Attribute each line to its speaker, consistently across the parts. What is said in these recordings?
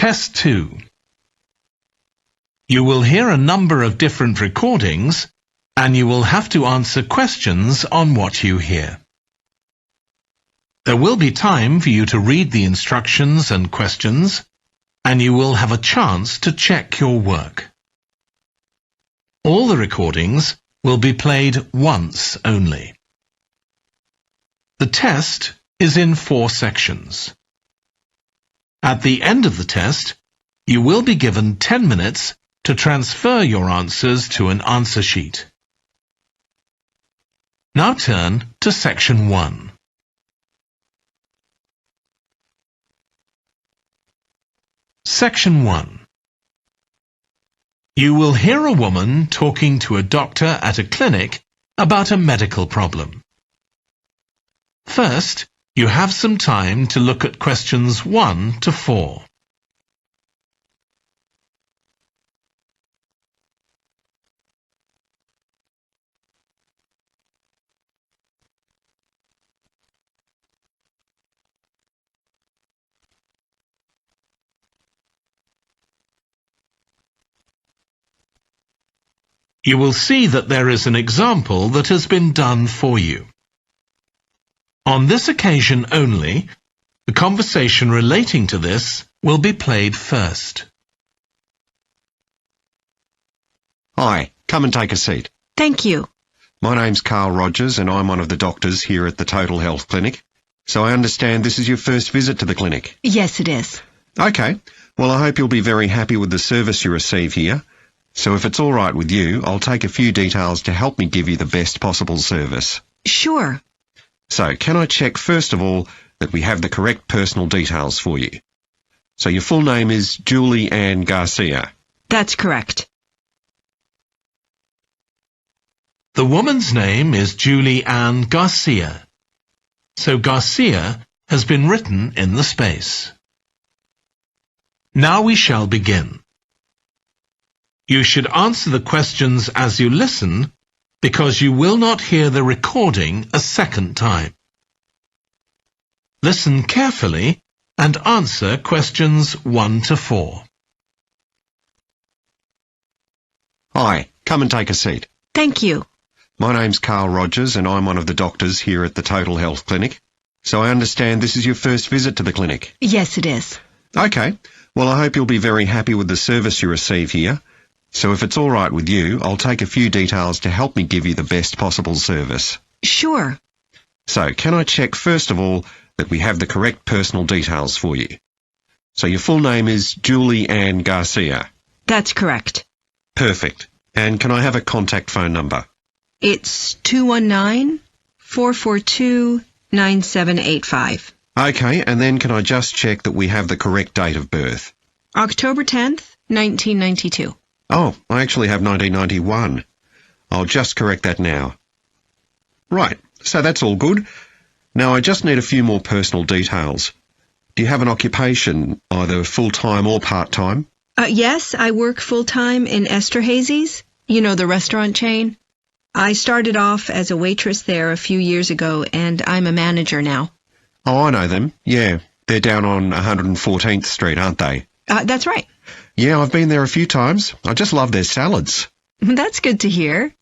Speaker 1: Test 2. You will hear a number of different recordings, and you will have to answer questions on what you hear. There will be time for you to read the instructions and questions, and you will have a chance to check your work. All the recordings will be played once only. The test is in 4 sections. At the end of the test, you will be given 10 minutes to transfer your answers to an answer sheet. Now turn to Section 1. Section 1. You will hear a woman talking to a doctor at a clinic about a medical problem. First, you have some time to look at questions 1 to 4. You will see that there is an example that has been done for you. On this occasion only, the conversation relating to this will be played first.
Speaker 2: Hi, come and take a seat.
Speaker 3: Thank you.
Speaker 2: My name's Carl Rogers and I'm one of the doctors here at the Total Health Clinic. So I understand this is your first visit to the clinic.
Speaker 3: Yes, it is.
Speaker 2: Okay, well I hope you'll be very happy with the service you receive here. So if it's all right with you, I'll take a few details to help me give you the best possible service.
Speaker 3: Sure.
Speaker 2: So can I check first of all that we have the correct personal details for you? So your full name is Julie Ann Garcia.
Speaker 3: That's correct.
Speaker 1: The woman's name is Julie Ann Garcia. So Garcia has been written in the space. Now we shall begin. You should answer the questions as you listen, because you will not hear the recording a second time. Listen carefully and answer questions 1 to 4.
Speaker 2: Hi, come and take a seat.
Speaker 3: Thank you.
Speaker 2: My name's Carl Rogers and I'm one of the doctors here at the Total Health Clinic. So I understand this is your first visit to the clinic.
Speaker 3: Yes, it is.
Speaker 2: Okay, well I hope you'll be very happy with the service you receive here. So if it's all right with you, I'll take a few details to help me give you the best possible service.
Speaker 3: Sure.
Speaker 2: So can I check first of all that we have the correct personal details for you? So your full name is Julie Ann Garcia.
Speaker 3: That's correct.
Speaker 2: Perfect. And can I have a contact phone number?
Speaker 3: It's 219-442-9785.
Speaker 2: Okay, and then can I just check that we have the correct date of birth?
Speaker 3: October 10th, 1992.
Speaker 2: Oh, I actually have 1991. I'll just correct that now. Right, so that's all good. Now I just need a few more personal details. Do you have an occupation, either full-time or part-time?
Speaker 3: Yes, I work full-time in Esterhazy's, you know, the restaurant chain. I started off as a waitress there a few years ago, and I'm a manager now.
Speaker 2: Oh, I know them. Yeah, they're down on 114th Street, aren't they?
Speaker 3: That's right.
Speaker 2: Yeah, I've been there a few times. I just love their salads.
Speaker 3: That's good to hear.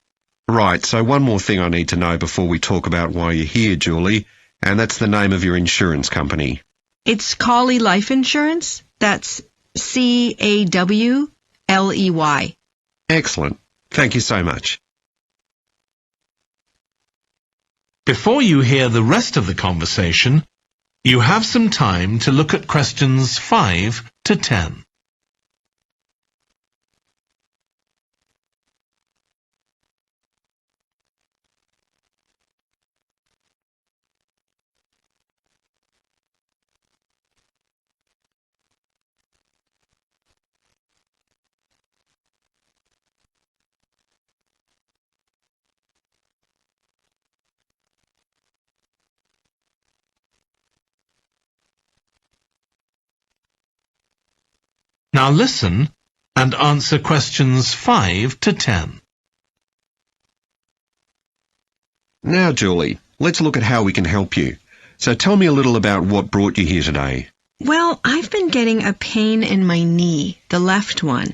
Speaker 2: Right, so one more thing I need to know before we talk about why you're here, Julie, and that's the name of your insurance company.
Speaker 3: It's Cawley Life Insurance. That's Cawley.
Speaker 2: Excellent. Thank you so much.
Speaker 1: Before you hear the rest of the conversation, you have some time to look at questions 5 to 10. Now listen and answer questions 5 to 10.
Speaker 2: Now, Julie, let's look at how we can help you. So tell me a little about what brought you here today.
Speaker 3: Well, I've been getting a pain in my knee, the left one.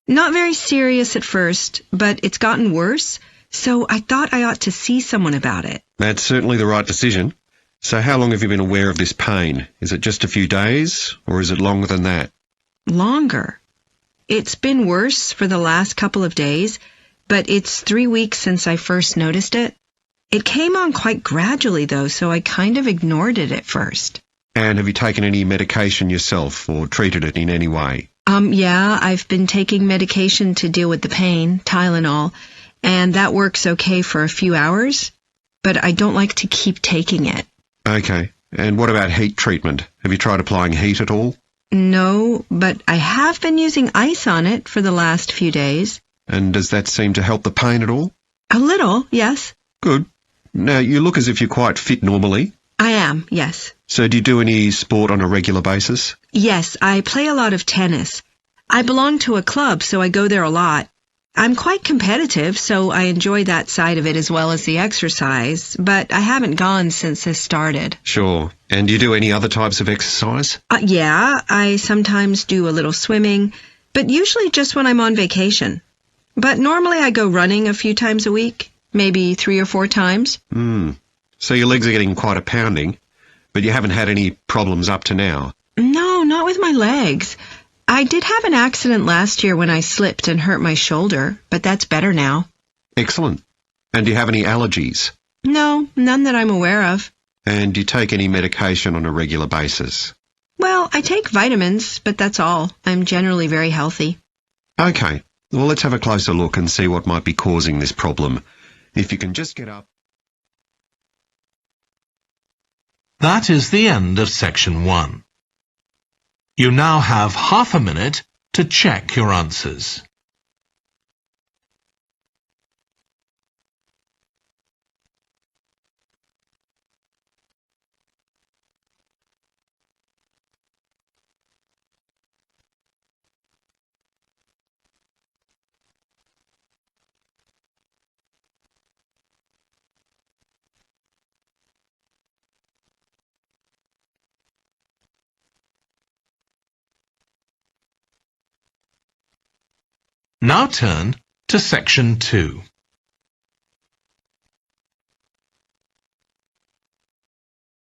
Speaker 3: Not very serious at first, but it's gotten worse, so I thought I ought to see someone about it.
Speaker 2: That's certainly the right decision. So how long have you been aware of this pain? Is it just a few days, or is it longer than that?
Speaker 3: Longer. It's been worse for the last couple of days, but it's 3 weeks since I first noticed it. It came on quite gradually, though, so I kind of ignored it at first.
Speaker 2: And have you taken any medication yourself, or treated it in any way?
Speaker 3: Yeah, I've been taking medication to deal with the pain, Tylenol, and that works okay for a few hours, but I don't like to keep taking it.
Speaker 2: Okay. And what about heat treatment? Have you tried applying heat at all?
Speaker 3: No, but I have been using ice on it for the last few days.
Speaker 2: And does that seem to help the pain at all?
Speaker 3: A little, yes.
Speaker 2: Good. Now, you look as if you're quite fit normally.
Speaker 3: I am, yes.
Speaker 2: So do you do any sport on a regular basis?
Speaker 3: Yes, I play a lot of tennis. I belong to a club, so I go there a lot. I'm quite competitive, so I enjoy that side of it as well as the exercise, but I haven't gone since this started.
Speaker 2: Sure. And do you do any other types of exercise?
Speaker 3: Yeah, I sometimes do a little swimming, but usually just when I'm on vacation. But normally I go running a few times a week, maybe 3 or 4 times.
Speaker 2: So your legs are getting quite a pounding, but you haven't had any problems up to now?
Speaker 3: No, not with my legs. I did have an accident last year when I slipped and hurt my shoulder, but that's better now.
Speaker 2: Excellent. And do you have any allergies?
Speaker 3: No, none that I'm aware of.
Speaker 2: And do you take any medication on a regular basis?
Speaker 3: Well, I take vitamins, but that's all. I'm generally very healthy.
Speaker 2: Okay. Well, let's have a closer look and see what might be causing this problem. If you can just get up.
Speaker 1: That is the end of section 1. You now have half a minute to check your answers. Now turn to section 2.